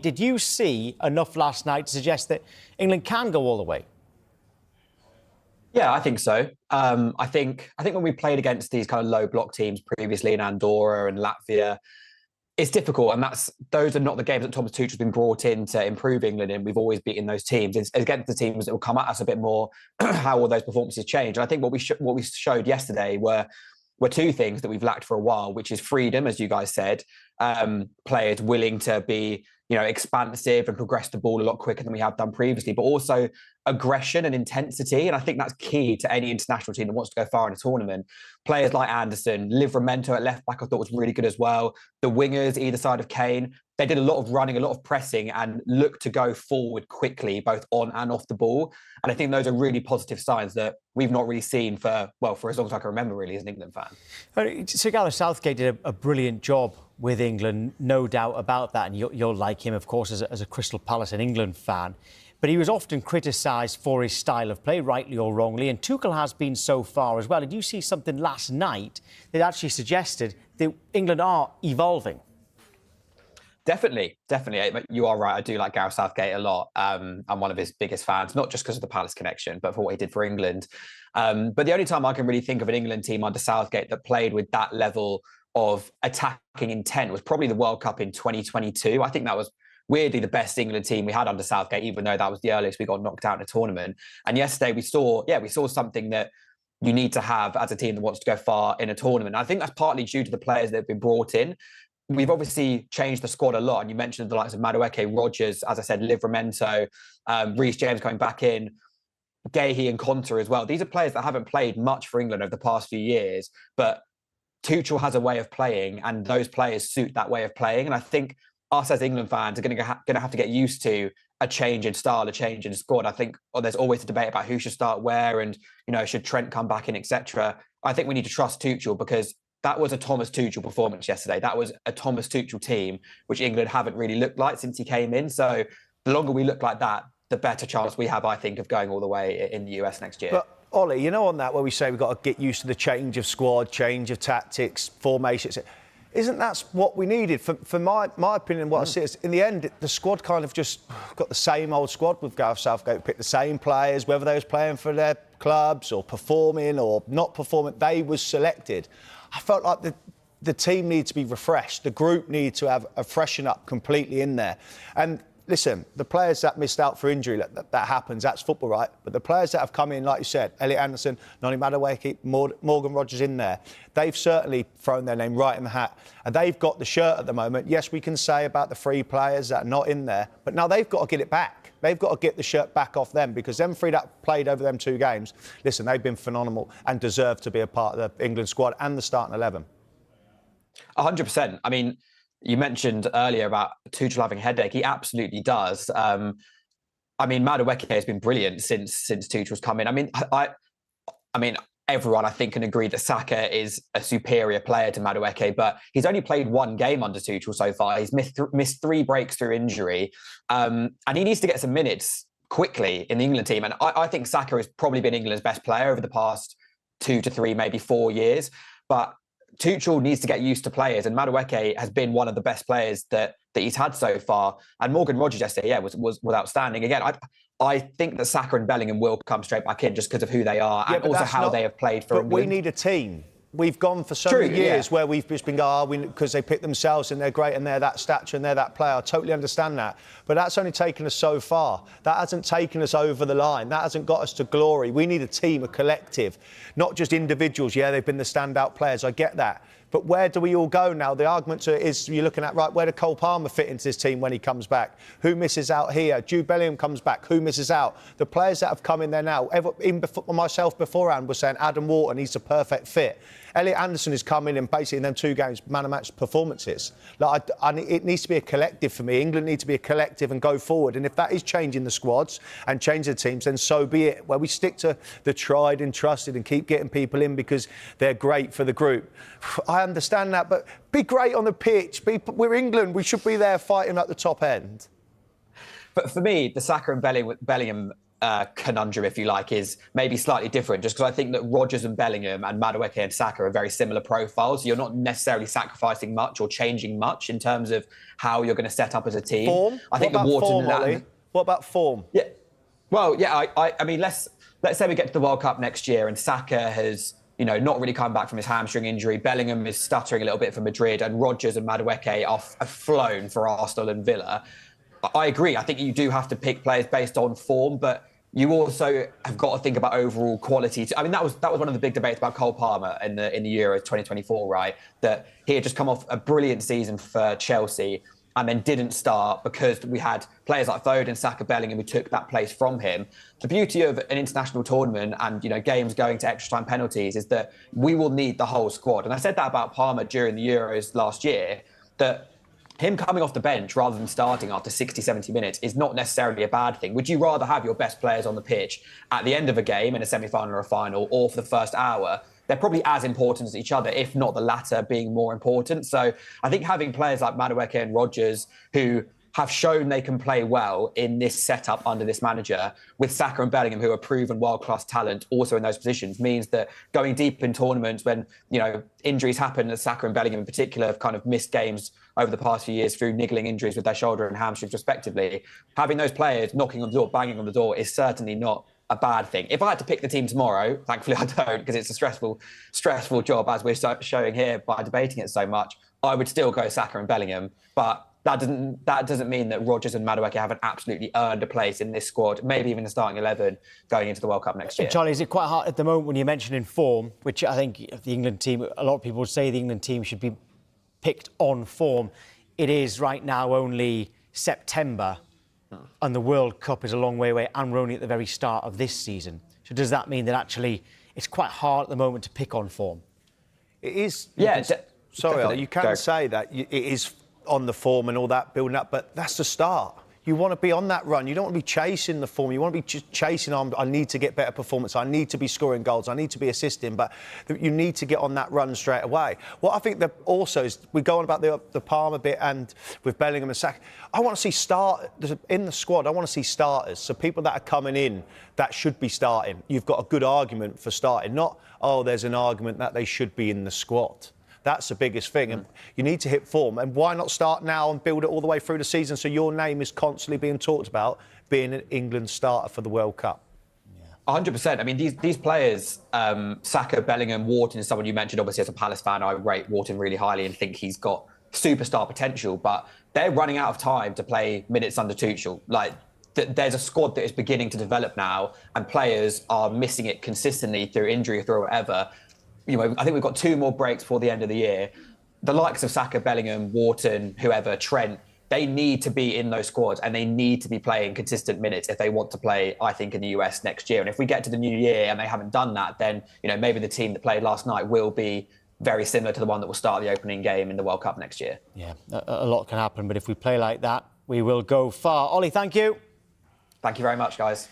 Did you see enough last night to suggest that England can go all the way? Yeah, I think so. I think when we played against these kind of low block teams previously in Andorra and Latvia, it's difficult, and those are not the games that Thomas Tuchel's been brought in to improve England in. We've always beaten those teams. It's against the teams that will come at us a bit more how will those performances change. And I think what we showed yesterday were two things that we've lacked for a while, which is freedom, as you guys said, players willing to be, expansive and progress the ball a lot quicker than we have done previously, but also aggression and intensity. And I think that's key to any international team that wants to go far in a tournament. Players like Anderson, Livramento at left back, I thought was really good as well. The wingers either side of Kane, they did a lot of running, a lot of pressing, and looked to go forward quickly, both on and off the ball. And I think those are really positive signs that we've not really seen for as long as I can remember, really, as an England fan. Sir Gareth Southgate did a brilliant job with England, no doubt about that. And you'll like him, of course, as a Crystal Palace and England fan. But he was often criticised for his style of play, rightly or wrongly. And Tuchel has been so far as well. Did you see something last night that actually suggested that England are evolving? Definitely. You are right. I do like Gareth Southgate a lot. I'm one of his biggest fans, not just because of the Palace connection, but for what he did for England. But the only time I can really think of an England team under Southgate that played with that level of attacking intent was probably the World Cup in 2022. I think that was weirdly the best England team we had under Southgate, even though that was the earliest we got knocked out in a tournament. And yesterday we saw something that you need to have as a team that wants to go far in a tournament. And I think that's partly due to the players that have been brought in. We've obviously changed the squad a lot. And you mentioned the likes of Madueke, Rodgers, as I said, Livramento, Reece James coming back in, Gahey and Konter as well. These are players that haven't played much for England over the past few years, but Tuchel has a way of playing, and those players suit that way of playing. And I think us as England fans are going to have to get used to a change in style, a change in squad. I think there's always a debate about who should start where, and should Trent come back in, etc. I think we need to trust Tuchel, because that was a Thomas Tuchel performance yesterday. That was a Thomas Tuchel team, which England haven't really looked like since he came in. So the longer we look like that, the better chance we have, I think, of going all the way in the US next year. But Ollie, on that, where we say we've got to get used to the change of squad, change of tactics, formations, isn't that what we needed? For my opinion, what I see is, in the end, the squad kind of just got the same old squad with Gareth Southgate. Picked the same players, whether they was playing for their clubs or performing or not performing, they was selected. I felt like the team needs to be refreshed. The group needs to have a freshen up completely in there. And listen, the players that missed out for injury, that happens, that's football, right? But the players that have come in, like you said, Elliot Anderson, Noni Madueke, Morgan Rodgers in there, they've certainly thrown their name right in the hat. And they've got the shirt at the moment. Yes, we can say about the three players that are not in there, but now they've got to get it back. They've got to get the shirt back off them, because them three that played over them 2 games, listen, they've been phenomenal and deserve to be a part of the England squad and the starting 11. 100%. I mean, you mentioned earlier about Tuchel having a headache. He absolutely does. I mean, Madueke has been brilliant since Tuchel's come in. I mean, everyone, I think, can agree that Saka is a superior player to Madueke, but he's only played 1 game under Tuchel so far. He's missed 3 breaks through injury, and he needs to get some minutes quickly in the England team. And I think Saka has probably been England's best player over the past 2 to 3, maybe 4 years. But Tuchel needs to get used to players, and Madueke has been one of the best players that he's had so far. And Morgan Rodgers yesterday, was outstanding. Again, I think that Saka and Bellingham will come straight back in just because of who they are, and also how they have played for England. But we need a team. We've gone for so many years where we've just been because they pick themselves and they're great and they're that stature and they're that player. I totally understand that. But that's only taken us so far. That hasn't taken us over the line. That hasn't got us to glory. We need a team, a collective, not just individuals. Yeah, they've been the standout players. I get that. But where do we all go now? The argument is you're looking at, right, where did Cole Palmer fit into this team when he comes back? Who misses out here? Jude Bellingham comes back. Who misses out? The players that have come in there now, myself beforehand was saying Adam Wharton, he's the perfect fit. Elliot Anderson is coming in basically in them 2 games, man of match performances. It needs to be a collective for me. England needs to be a collective and go forward. And if that is changing the squads and changing the teams, then so be it. Where we stick to the tried and trusted and keep getting people in because they're great for the group. I understand that, but be great on the pitch. We're England. We should be there fighting at the top end. But for me, the Saka and Bellingham conundrum, if you like, is maybe slightly different, just because I think that Rodgers and Bellingham and Madueke and Saka are very similar profiles. You're not necessarily sacrificing much or changing much in terms of how you're going to set up as a team. Form? I think what about form, and Ollie? What about form? Yeah. Well, yeah, I mean, let's say we get to the World Cup next year and Saka has, not really come back from his hamstring injury. Bellingham is stuttering a little bit for Madrid, and Rodgers and Madueke are flown for Arsenal and Villa. I agree. I think you do have to pick players based on form, but you also have got to think about overall quality. I mean, that was one of the big debates about Cole Palmer in the Euros 2024, right? That he had just come off a brilliant season for Chelsea and then didn't start because we had players like Foden, Saka, Bellingham who took that place from him. The beauty of an international tournament and games going to extra time penalties is that we will need the whole squad. And I said that about Palmer during the Euros last year, that him coming off the bench rather than starting after 60, 70 minutes is not necessarily a bad thing. Would you rather have your best players on the pitch at the end of a game in a semi-final or a final, or for the first hour? They're probably as important as each other, if not the latter being more important. So I think having players like Madueke and Rodgers who have shown they can play well in this setup under this manager, with Saka and Bellingham, who are proven world-class talent also in those positions, means that going deep in tournaments when, injuries happen, as Saka and Bellingham in particular have kind of missed games over the past few years through niggling injuries with their shoulder and hamstrings respectively, having those players knocking on the door, banging on the door is certainly not a bad thing. If I had to pick the team tomorrow, thankfully I don't, because it's a stressful job, as we're showing here by debating it so much, I would still go Saka and Bellingham. But that doesn't mean that Rodgers and Madueke haven't absolutely earned a place in this squad, maybe even the starting 11 going into the World Cup next year. Charlie, is it quite hard at the moment when you're mentioning form, which I think the England team, a lot of people would say the England team should be picked on form. It is right now only September and the World Cup is a long way away and we're only at the very start of this season. So does that mean that actually it's quite hard at the moment to pick on form? It is. Yeah. Sorry, you can say that it is on the form and all that building up, but that's the start. You want to be on that run. You don't want to be chasing the form. You want to be just chasing on, I need to get better performance. I need to be scoring goals. I need to be assisting. But you need to get on that run straight away. What I think that also is, we go on about the Palmer bit and with Bellingham and Saka. I want to see in the squad, I want to see starters. So people that are coming in that should be starting. You've got a good argument for starting. Not, there's an argument that they should be in the squad. That's the biggest thing. And you need to hit form. And why not start now and build it all the way through the season so your name is constantly being talked about being an England starter for the World Cup? 100%. I mean, these players, Saka, Bellingham, Wharton is someone you mentioned. Obviously, as a Palace fan, I rate Wharton really highly and think he's got superstar potential. But they're running out of time to play minutes under Tuchel. There's a squad that is beginning to develop now and players are missing it consistently through injury or through whatever. I think we've got 2 more breaks before the end of the year. The likes of Saka, Bellingham, Wharton, whoever, Trent, they need to be in those squads and they need to be playing consistent minutes if they want to play, I think, in the US next year. And if we get to the new year and they haven't done that, then, maybe the team that played last night will be very similar to the one that will start the opening game in the World Cup next year. Yeah, a lot can happen, but if we play like that, we will go far. Ollie, thank you. Thank you very much, guys.